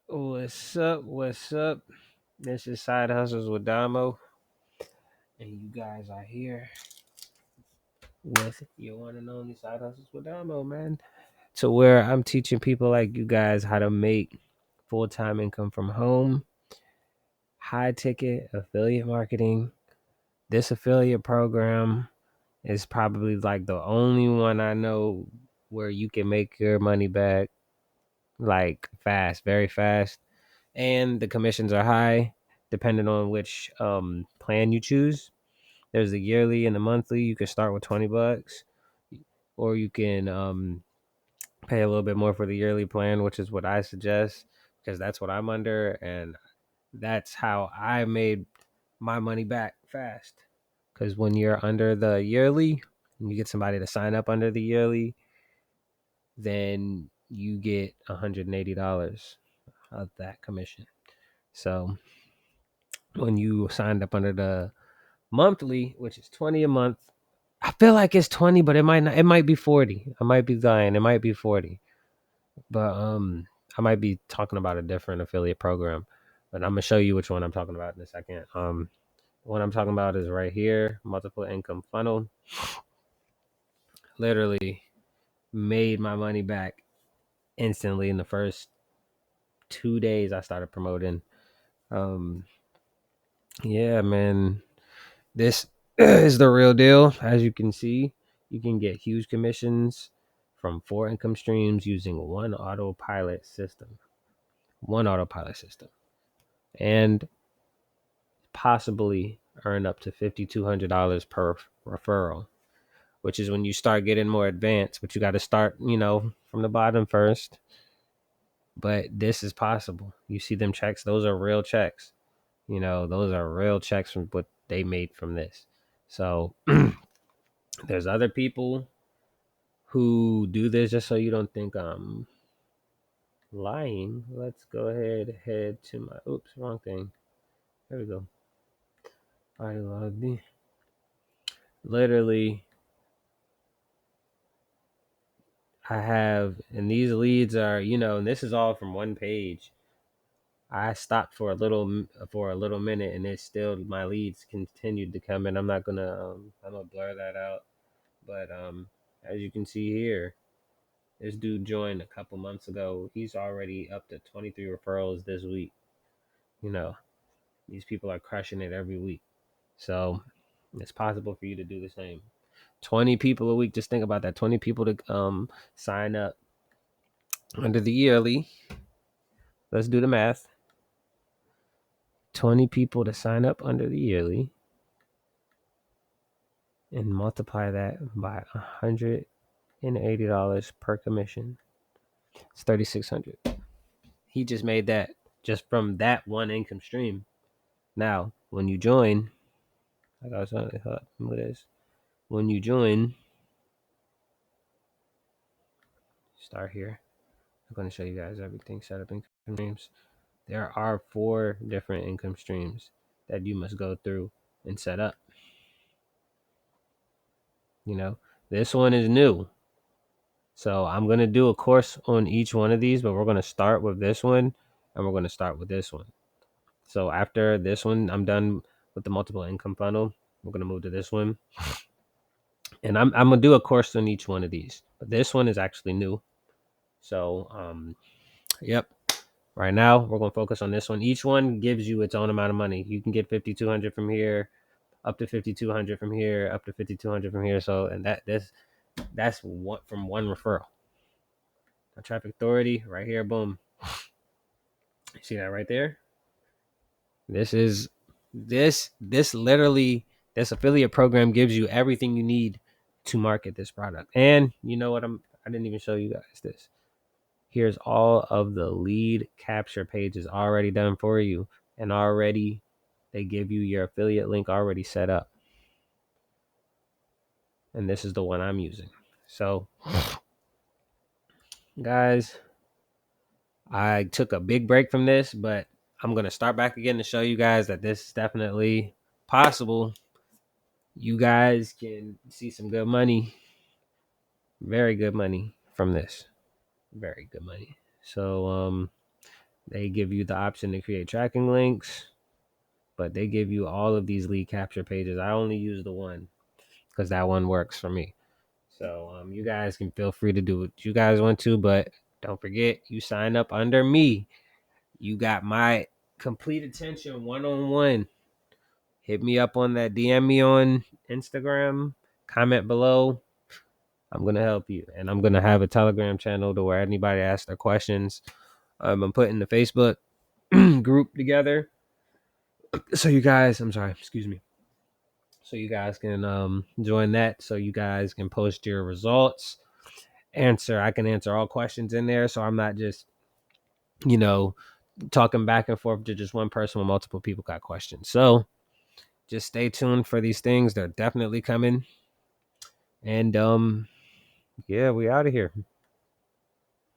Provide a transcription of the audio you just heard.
What's up? What's up? This is Side Hustles with Damo, and you guys are here with your one and only Side Hustles with Damo, man. To where I'm teaching people like you guys how to make full time income from home, high ticket affiliate marketing. This affiliate program is probably like the only one I know where you can make your money back like fast, very fast, and the commissions are high depending on which plan you choose. There's the yearly and the monthly. You can start with $20, or you can pay a little bit more for the yearly plan, which is what I suggest because that's what I'm under, and that's how I made my money back fast. Because when you're under the yearly, and you get somebody to sign up under the yearly, then you get $180 of that commission. So when you signed up under the monthly, which is 20 a month, I feel like it's 20, but it might not, it might be 40. I might be lying. It might be 40. But I might be talking about a different affiliate program. But I'm gonna show you which one I'm talking about in a second. What I'm talking about is right here, multiple income funnel. Literally made my money back instantly in the first 2 days I started promoting. Um yeah, man. This is the real deal. As you can see, you can get huge commissions from 4 income streams using one autopilot system. One autopilot system. And possibly earn up to $5,200 per referral, which is when you start getting more advanced, but you got to start, from the bottom first. But this is possible. You see them checks, those are real checks. Those are real checks from what they made from this. So there's other people who do this just so you don't think I'm lying. Let's go ahead, head to my, oops, wrong thing. There we go. I love me. Literally, I have, and these leads are, and this is all from one page. I stopped for a little minute, and it's still my leads continued to come in. I'm gonna blur that out, but as you can see here, this dude joined a couple months ago. He's already up to 23 referrals this week. You know, these people are crushing it every week. So it's possible for you to do the same. 20 people a week. Just think about that. 20 people to sign up under the yearly. Let's do the math. 20 people to sign up under the yearly and multiply that by $180 per commission. It's 3,600. He just made that just from that one income stream. Now, when you join, like I was saying, look at this. When you join, start here. I'm going to show you guys everything. Set up income streams. There are 4 different income streams that you must go through and set up. This one is new. So I'm going to do a course on each one of these, but we're going to start with this one and we're going to start with this one. So after this one, I'm done with the multiple income funnel. We're going to move to this one. And I'm going to do a course on each one of these. But this one is actually new. So, yep. Right now, we're going to focus on this one. Each one gives you its own amount of money. You can get 5,200 from here, up to 5,200 from here, up to 5,200 from here. So, and that's what from one referral. A traffic authority right here, boom. You see that right there? This literally, this affiliate program gives you everything you need to market this product. And you know what, I didn't even show you guys this. Here's all of the lead capture pages already done for you, and already they give you your affiliate link already set up. And this is the one I'm using. So guys, I took a big break from this, but I'm going to start back again to show you guys that this is definitely possible. You guys can see some good money, very good money from this. Very good money. So They give you the option to create tracking links, but they give you all of these lead capture pages. I only use the one because that one works for me. So you guys can feel free to do what you guys want to, but don't forget, you sign up under me. You got my complete attention one-on-one. Hit me up on that, DM me on Instagram, comment below. I'm going to help you. And I'm going to have a Telegram channel to where anybody asks their questions. I'm putting the Facebook group together. So you guys, excuse me. So you guys can join that. So you guys can post your results. I can answer all questions in there. So I'm not just, talking back and forth to just one person when multiple people got questions. So just stay tuned for these things. They're definitely coming. And yeah, we out of here.